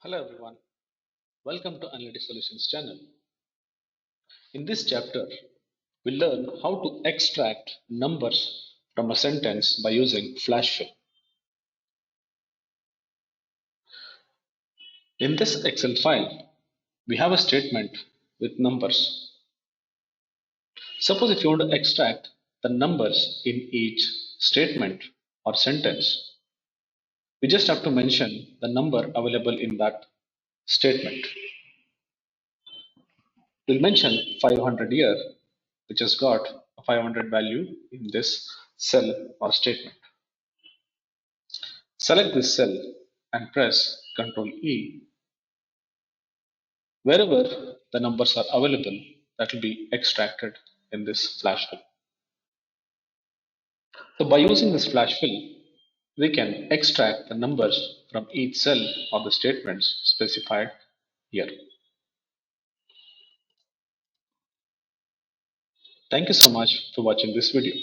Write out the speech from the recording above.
Hello everyone, welcome to Analytic Solutions channel. In this chapter, we learn how to extract numbers from a sentence by using flash fill. In this Excel file, we have a statement with numbers. Suppose if you want to extract the numbers in each statement or sentence, we just have to mention the number available in that statement. We'll mention 500 here, which has got a 500 value in this cell or statement. Select this cell and press Ctrl E. Wherever the numbers are available, that will be extracted in this flash fill. So by using this flash fill, we can extract the numbers from each cell of the statements specified here. Thank you so much for watching this video.